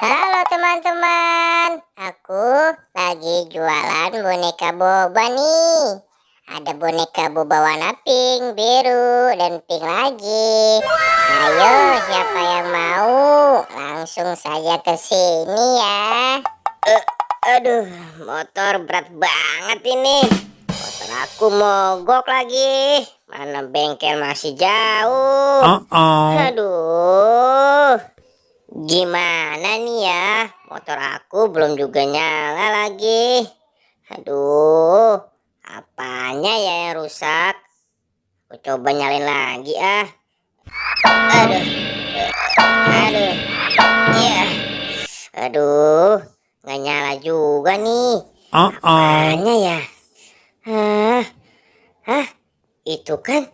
Halo teman-teman, aku lagi jualan boneka boba nih. Ada boneka boba warna pink, biru, dan pink lagi. Ayo, siapa yang mau? Langsung saja ke sini ya. Aduh, motor berat banget ini. Motor aku mogok lagi. Mana bengkel masih jauh. Aduh, gimana nih ya? Motor aku belum juga nyala lagi. Aduh, apanya ya yang rusak? Aku coba nyalain lagi ah. Aduh, aduh, iya. Aduh, nggak nyala juga nih. Apanya ya? Hah, hah, itu kan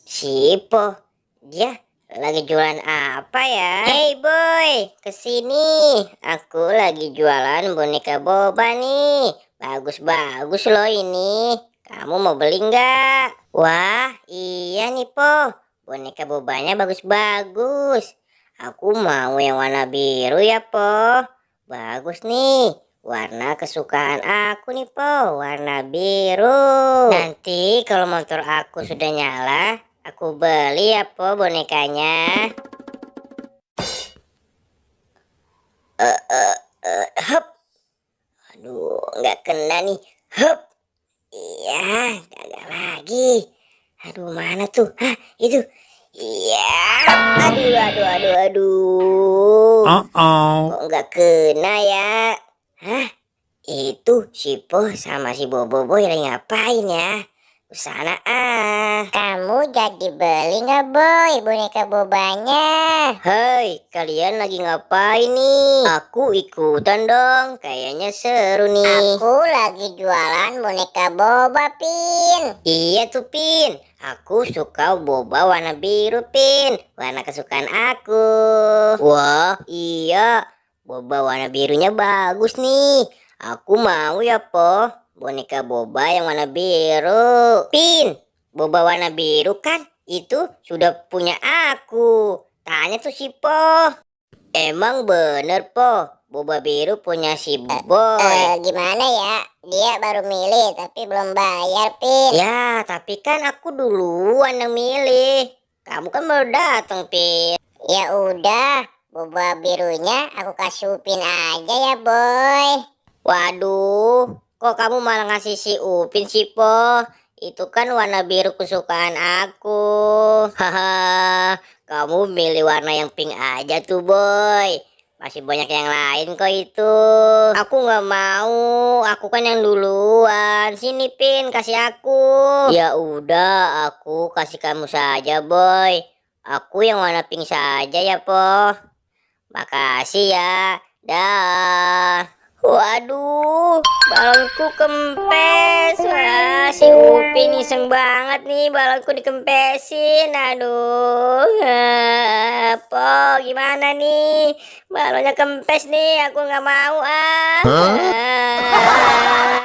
Sipo. Dia lagi jualan apa ya? Hey boy, kesini. Aku lagi jualan boneka boba nih. Bagus-bagus loh ini. Kamu mau beli nggak? Wah, iya nih Po. Boneka bobanya bagus-bagus. Aku mau yang warna biru ya Po. Bagus nih. Warna kesukaan aku nih Po, warna biru. Nanti kalau motor aku sudah nyala, aku beli ya Po bonekanya. Hup. Aduh, nggak kena nih. Hup. Iya, gagal lagi. Aduh, mana tuh? Hah, itu. Iya. Aduh. Kok nggak kena ya? Hah? Itu si Po sama si Bobo lagi ngapain ya? Kesana ah. Kamu jadi beli nggak boy boneka bobanya? Hei, kalian lagi ngapain nih? Aku ikutan dong, kayaknya seru nih. Aku lagi jualan boneka boba, Pin. Iya tuh Pin, aku suka boba warna biru Pin, warna kesukaan aku. Wah iya, boba warna birunya bagus nih. Aku mau ya Po, boneka boba yang warna biru. Pin, boba warna biru kan itu sudah punya aku. Tanya tuh si Po. Emang bener Po, boba biru punya si Boy. Gimana ya? Dia baru milih tapi belum bayar, Pin. Ya, tapi kan aku duluan yang milih. Kamu kan baru datang, Pin. Ya udah, boba birunya aku kasih Upin aja ya, boy. Waduh, kok kamu malah ngasih si Upin sih, Po? Itu kan warna biru kesukaan aku. Haha, kamu milih warna yang pink aja tuh, Boy. Masih banyak yang lain kok itu. Aku nggak mau, aku kan yang duluan. Sini, Pin, kasih aku. Ya udah, aku kasih kamu saja, Boy. Aku yang warna pink saja ya, Po. Makasih ya. Dah. Waduh, balonku kempes. Wah, si Upin iseng banget nih balonku dikempesin. Aduh, apa gimana nih? Balonnya kempes nih, aku nggak mau ah.